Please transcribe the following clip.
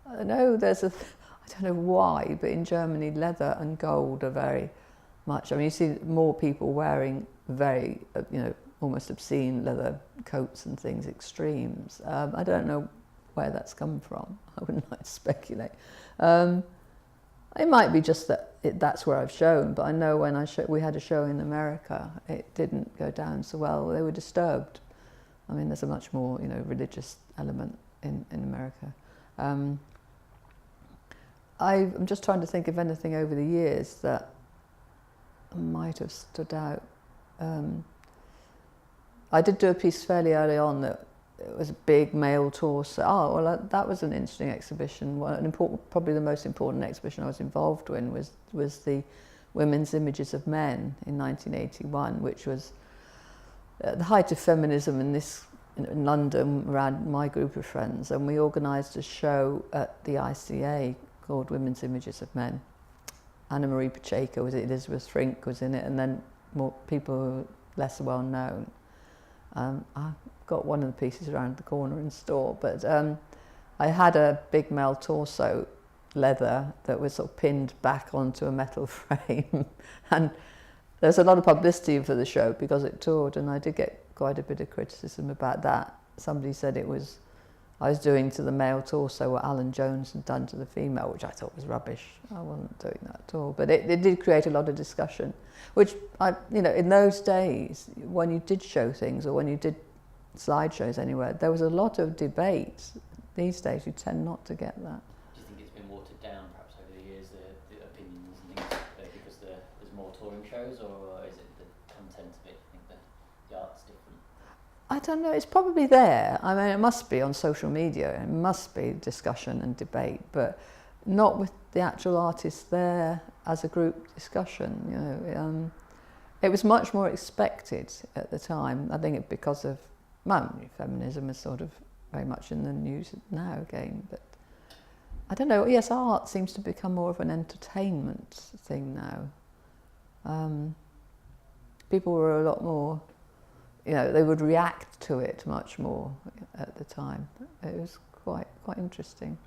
I know there's a, I don't know why, but in Germany leather and gold are very much, I mean you see more people wearing very, almost obscene leather coats and things, extremes. I don't know where that's come from. I wouldn't like to speculate. It might be just that that's where I've shown, but I know when we had a show in America, it didn't go down so well. They were disturbed. I mean, there's a much more, religious element in America. I'm just trying to think of anything over the years that might have stood out. I did do a piece fairly early on that it was a big male torso. Oh, well, that was an interesting exhibition. Probably the most important exhibition I was involved in was the Women's Images of Men in 1981, which was at the height of feminism in London around my group of friends, and we organised a show at the ICA called Women's Images of Men. Anna Marie Pacheco was it, Elizabeth Frink was in it, and then more people who were less well known. I got one of the pieces around the corner in store, but I had a big male torso leather that was sort of pinned back onto a metal frame, and there's a lot of publicity for the show because it toured, and I did get quite a bit of criticism about that. Somebody said I was doing to the male torso what Alan Jones had done to the female, which I thought was rubbish. I wasn't doing that at all. But it did create a lot of discussion, which, in those days, when you did show things or when you did slideshows anywhere, there was a lot of debate. These days, you tend not to get that. Do you think it's been watered down, perhaps, over the years, the opinions and things, because there's more touring shows, or is it the content of it? I think the art's different. I don't know, it's probably there. I mean, it must be on social media, it must be discussion and debate, but not with the actual artists there as a group discussion. It was much more expected at the time. I think because of feminism is sort of very much in the news now again, but I don't know. Yes, art seems to become more of an entertainment thing now. People were a lot more, they would react to it much more at the time. It was quite interesting.